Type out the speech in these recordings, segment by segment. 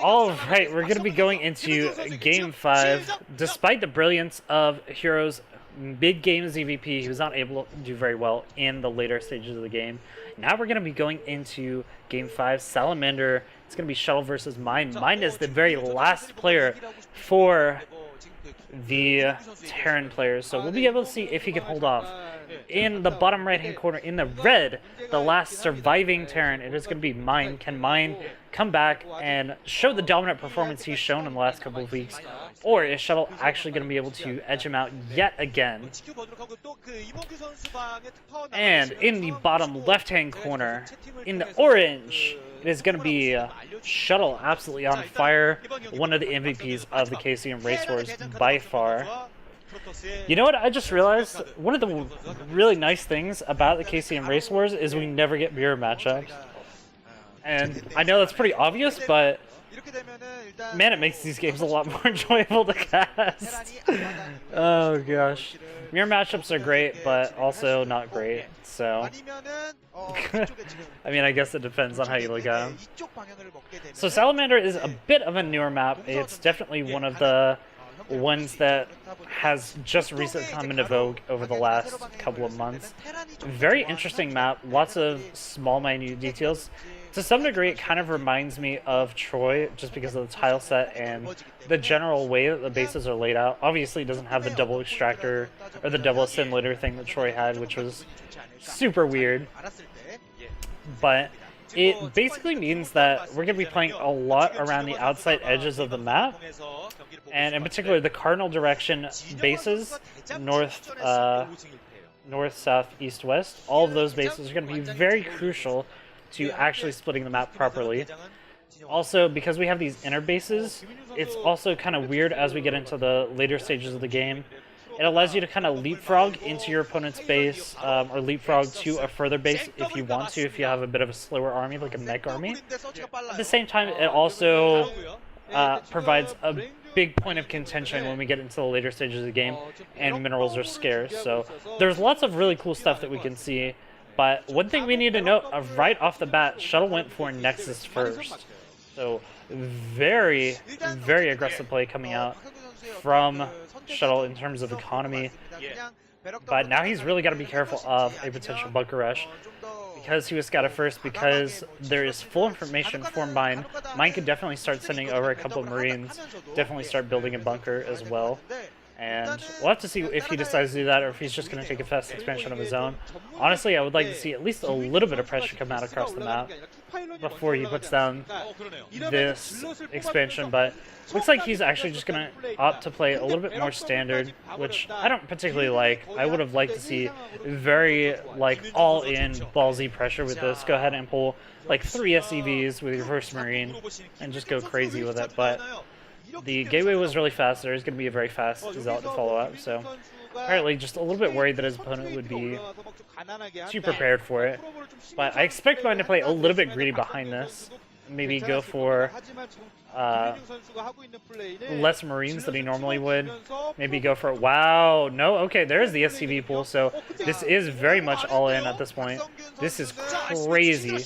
All right, we're going to be going into Game 5. Despite the brilliance of Hero's mid-game ZVP, he was not able to do very well in the later stages of the game. Now we're going to be going into Game 5. Salamander, it's going to be Shuttle versus Mine. Mine is the very last player for the Terran players, so we'll be able to see if he can hold off. In the bottom right-hand corner, in the red, the last surviving Terran, it is going to be Mine. Can Mine come back and show the dominant performance he's shown in the last couple of weeks? Or is Shuttle actually going to be able to edge him out yet again? And in the bottom left-hand corner, in the orange, it is going to be Shuttle, absolutely on fire. One of the MVPs of the KCM Race Wars by far. You know what, I just realized, one of the really nice things about the KCM Race Wars is we never get mirror matchups. And I know that's pretty obvious, but man, it makes these games a lot more enjoyable to cast. Oh gosh. Mirror matchups are great, but also not great, so... I mean, I guess it depends on how you look at them. So Salamander is a bit of a newer map. It's definitely one of the ones that has just recently come into vogue over the last couple of months. Very interesting map, lots of small minute details. To some degree it kind of reminds me of Troy just because of the tile set and the general way that the bases are laid out. Obviously it doesn't have the double extractor or the double assimilator thing that Troy had, which was super weird. But it basically means that we're going to be playing a lot around the outside edges of the map, and in particular the cardinal direction bases, north, south, east, west. All of those bases are going to be very crucial to actually splitting the map properly. Also, because we have these inner bases, it's also kind of weird as we get into the later stages of the game. It allows you to kind of leapfrog into your opponent's base, or leapfrog to a further base if you want to, if you have a bit of a slower army, like a mech army. At the same time, it also provides a big point of contention when we get into the later stages of the game and minerals are scarce. So there's lots of really cool stuff that we can see. But one thing we need to note, right off the bat, Shuttle went for Nexus first. So very, very aggressive play coming out from Shuttle in terms of economy. But now he's really got to be careful of a potential bunker rush. Because he was scouted first, because there is full information for Mine. Mine could definitely start sending over a couple of Marines, definitely start building a bunker as well. And we'll have to see if he decides to do that or if he's just going to take a fast expansion of his own. Honestly, I would like to see at least a little bit of pressure come out across the map before he puts down this expansion, but looks like he's actually just going to opt to play a little bit more standard, which I don't particularly like. I would have liked to see very, all-in ballsy pressure with this. Go ahead and pull, 3 SCVs with your first Marine and just go crazy with it, but the gateway was really fast. There is going to be a very fast Zealot to follow up, so apparently just a little bit worried that his opponent would be too prepared for it. But I expect Mine to play a little bit greedy behind this. Maybe go for less Marines than he normally would. Maybe go for... Wow, no, okay, there's the SCV pool, so this is very much all in at this point. This is crazy.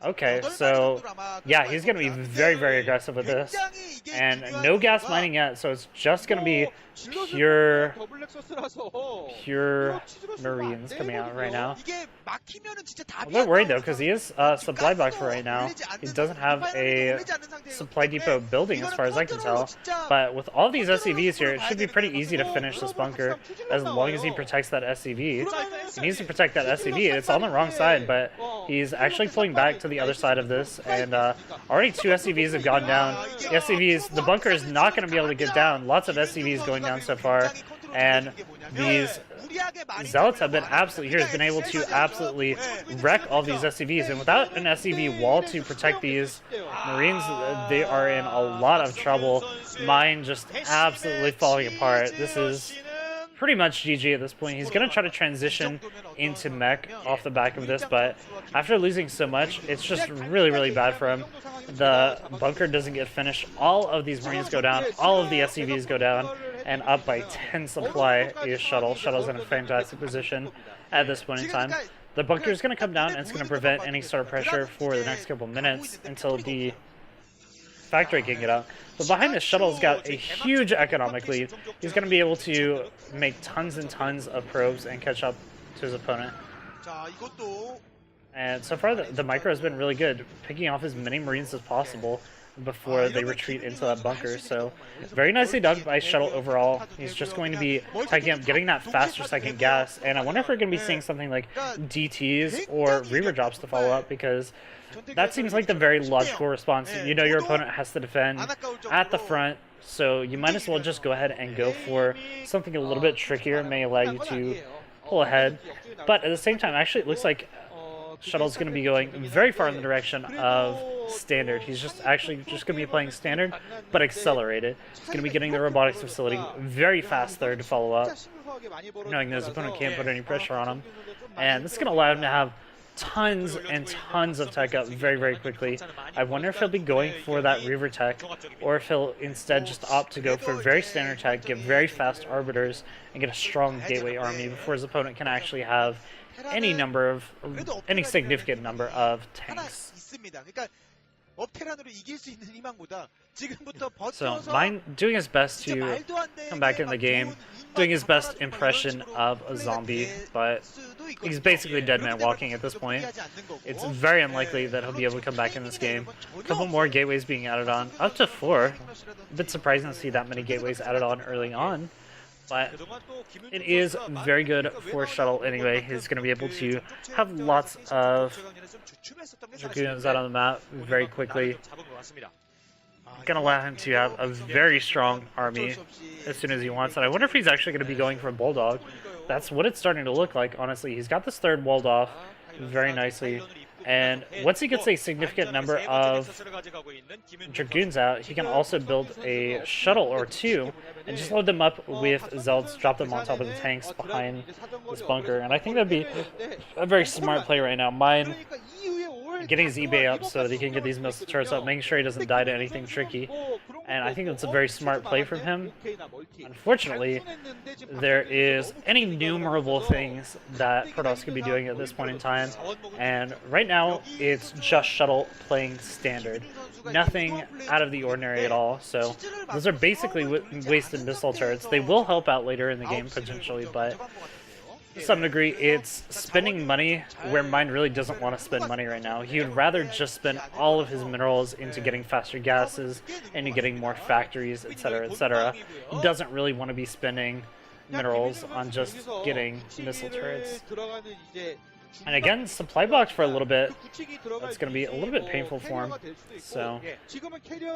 Okay, so yeah, he's going to be very, very aggressive with this. And no gas mining yet, so it's just going to be pure Marines coming out right now. I'm a bit worried though, because he is supply blocked for right now. He doesn't have a supply depot building as far as I can tell. But with all these SCVs here, it should be pretty easy to finish this bunker as long as he protects that SCV. He needs to protect that SCV. It's on the wrong side, but he's actually pulling back to the other side of this, and already 2 SCVs have gone down. The SCVs, the bunker is not going to be able to get down. Lots of SCVs going down so far, and these Zealots have been absolutely here, has been able to absolutely wreck all these SCVs, and without an SCV wall to protect these Marines, they are in a lot of trouble. Mine just absolutely falling apart. This is pretty much GG at this point. He's going to try to transition into mech off the back of this, but after losing so much, it's just really, really bad for him. The bunker doesn't get finished. All of these Marines go down. All of the SCVs go down. And up by 10 supply is Shuttle. Shuttle's in a fantastic position at this point in time. The bunker is going to come down, and it's going to prevent any sort of pressure for the next couple minutes until the factory can get out. But behind this, Shuttle's got a huge economic lead. He's going to be able to make tons and tons of probes and catch up to his opponent. And so far, the micro has been really good, picking off as many Marines as possible before they retreat into that bunker. So very nicely done by Shuttle overall. He's just going to be taking up, getting that faster second gas, and I wonder if we're going to be seeing something like DTs or Reaver drops to follow up, because that seems like the very logical response. You know your opponent has to defend at the front, so you might as well just go ahead and go for something a little bit trickier. It may allow you to pull ahead, but at the same time, actually it looks like Shuttle's going to be going very far in the direction of standard. He's just going to be playing standard, but accelerated. He's going to be getting the robotics facility very fast there to follow up, knowing that his opponent can't put any pressure on him. And this is going to allow him to have tons and tons of tech up very, very quickly. I wonder if he'll be going for that Reaver tech, or if he'll instead just opt to go for very standard tech, get very fast arbiters, and get a strong gateway army before his opponent can actually have any significant number of tanks. So Mine doing his best to come back in the game, doing his best impression of a zombie, but he's basically dead man walking at this point. It's very unlikely that he'll be able to come back in this game. A couple more gateways being added on, up to 4. A bit surprising to see that many gateways added on early on, but it is very good for Shuttle anyway. He's going to be able to have lots of Dragoons out on the map very quickly. Going to allow him to have a very strong army as soon as he wants it. I wonder if he's actually going to be going for a Bulldog. That's what it's starting to look like, honestly. He's got this third walled off very nicely. And once he gets a significant number of Dragoons out, he can also build a Shuttle or 2 and just load them up with Zealots, drop them on top of the tanks behind this bunker. And I think that'd be a very smart play right now. Mine getting his eBay up so that he can get these missile turrets up, making sure he doesn't die to anything tricky. And I think that's a very smart play from him. Unfortunately, there is innumerable things that Protoss could be doing at this point in time. And right now, it's just Shuttle playing standard. Nothing out of the ordinary at all. So those are basically wasted missile turrets. They will help out later in the game, potentially, but to some degree, it's spending money where Mine really doesn't want to spend money right now. He would rather just spend all of his minerals into getting faster gases, into getting more factories, etc., etc. He doesn't really want to be spending minerals on just getting missile turrets. And again, supply box for a little bit. That's going to be a little bit painful for him. So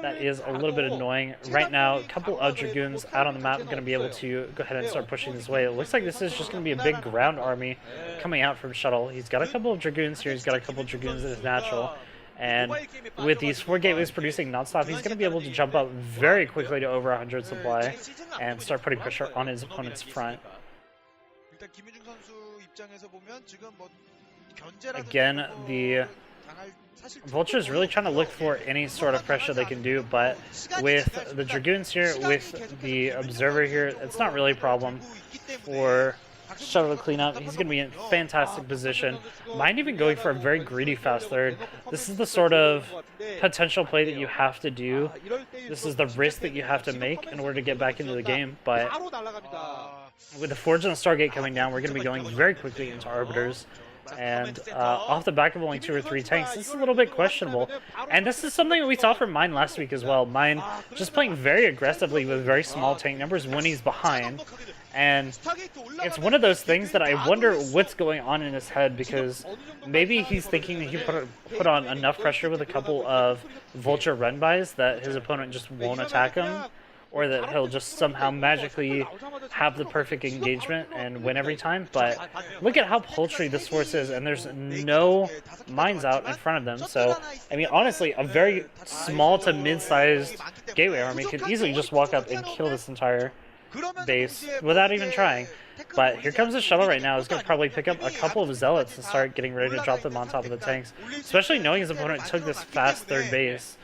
that is a little bit annoying. Right now, a couple of Dragoons out on the map are going to be able to go ahead and start pushing this way. It looks like this is just going to be a big ground army coming out from Shuttle. He's got a couple of Dragoons here. He's got a couple of Dragoons in his natural. And with these 4 gateways producing nonstop, he's going to be able to jump up very quickly to over 100 supply and start putting pressure on his opponent's front. Again, the Vulture is really trying to look for any sort of pressure they can do, but with the Dragoons here, with the Observer here, it's not really a problem for Shuttle to clean up. He's going to be in fantastic position. Mind even going for a very greedy fast third. This is the sort of potential play that you have to do. This is the risk that you have to make in order to get back into the game, but with the Forge and the Stargate coming down, we're going to be going very quickly into Arbiters. And off the back of only 2 or 3 tanks, this is a little bit questionable. And this is something that we saw from Mine last week as well. Mine just playing very aggressively with very small tank numbers when he's behind. And it's one of those things that I wonder what's going on in his head, because maybe he's thinking that he put on enough pressure with a couple of Vulture run-bys that his opponent just won't attack him, or that he'll just somehow magically have the perfect engagement and win every time. But look at how paltry this force is, and there's no mines out in front of them. So, I mean, honestly, a very small to mid-sized gateway army could easily just walk up and kill this entire base without even trying. But here comes the Shuttle right now. He's going to probably pick up a couple of Zealots and start getting ready to drop them on top of the tanks, especially knowing his opponent took this fast third base.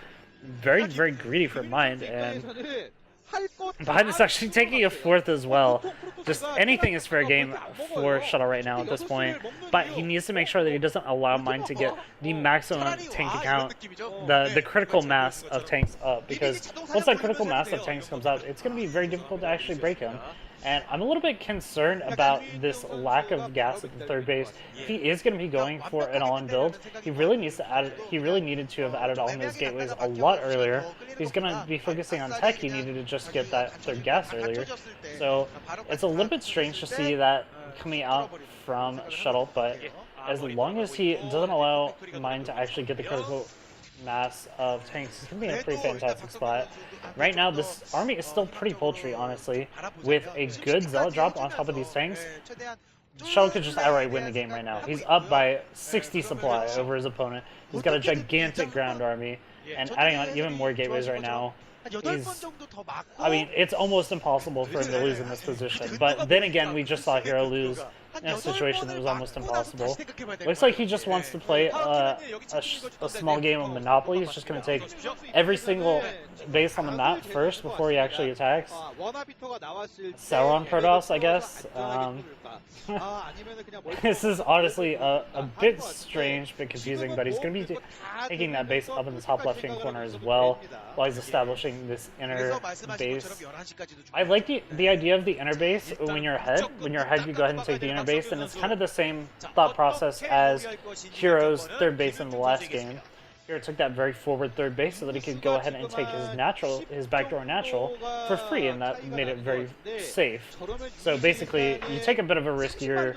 Very, very greedy for Mind, and Behind is actually taking a fourth as well. Just anything is fair game for Shuttle right now at this point. But he needs to make sure that he doesn't allow Mine to get the maximum tank count, the critical mass of tanks up. Because once that critical mass of tanks comes out, it's going to be very difficult to actually break him. And I'm a little bit concerned about this lack of gas at the third base. If he is going to be going for an all-in build, he really needs to add. He really needed to have added all in his gateways a lot earlier. If he's going to be focusing on tech, he needed to just get that third gas earlier. So it's a little bit strange to see that coming out from Shuttle, but as long as he doesn't allow Mine to actually get the critical mass of tanks, it's going to be in a pretty fantastic spot. Right now, this army is still pretty paltry, honestly. With a good Zealot drop on top of these tanks, Shuttle could just outright win the game right now. He's up by 60 supply over his opponent. He's got a gigantic ground army, and adding on even more gateways right now. I mean, it's almost impossible for him to lose in this position. But then again, we just saw Hero lose in a situation that was almost impossible. Looks like he just wants to play a small game of Monopoly. He's just going to take every single base on the map first before he actually attacks. Sauron Protoss, I guess. This is honestly a bit strange, bit confusing, but he's going to be taking that base up in the top left-hand corner as well while he's establishing this inner base. I like the idea of the inner base when you're ahead. When you're ahead, you go ahead and take the inner base, and it's kind of the same thought process as Hero's third base in the last game. Hero took that very forward third base so that he could go ahead and take his backdoor natural for free, and that made it very safe. So basically, you take a bit of a riskier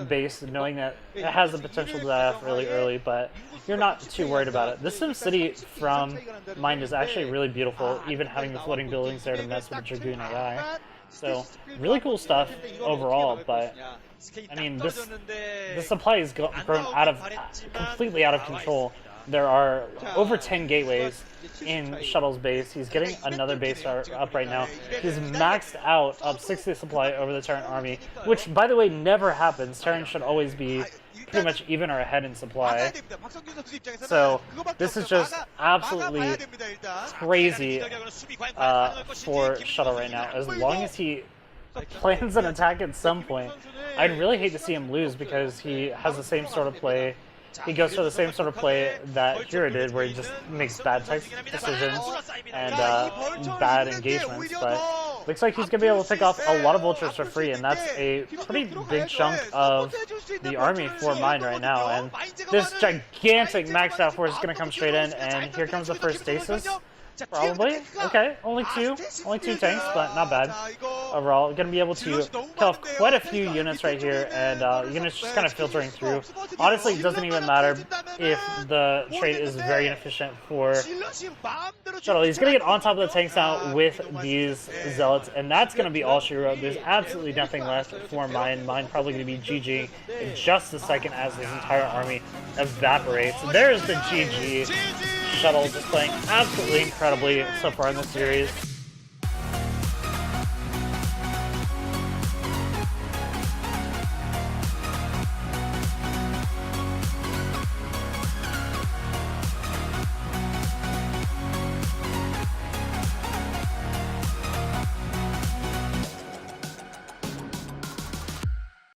base, knowing that it has the potential to die off really early, but you're not too worried about it. This SimCity from Mind is actually really beautiful, even having the floating buildings there to mess with the Dragoon AI. So, really cool stuff overall, but I mean, this supply has grown completely out of control. There are over 10 gateways in Shuttle's base. He's getting another base up right now. He's maxed out up 60 supply over the Terran army, which, by the way, never happens. Terran should always be pretty much even or ahead in supply. So this is just absolutely crazy for Shuttle right now. As long as he plans an attack at some point, I'd really hate to see him lose, because he has the same sort of play. He goes for the same sort of play that Hero did, where he just makes bad tech decisions and bad engagements, but looks like he's going to be able to pick off a lot of vultures for free, and that's a pretty big chunk of the army for Mine right now. And this gigantic maxed out force is going to come straight in, and here comes the first stasis. Probably. Okay, only two tanks, but not bad. Overall, going to be able to kill off quite a few units right here, and you're going to just kind of filtering through. Honestly, it doesn't even matter if the trade is very inefficient for Shuttle. He's going to get on top of the tanks now with these Zealots, and that's going to be all she wrote. There's absolutely nothing left for Mine. Mine probably going to be GG in just a second as his entire army evaporates. There's the GG. Shuttle just playing absolutely incredibly so far in this series.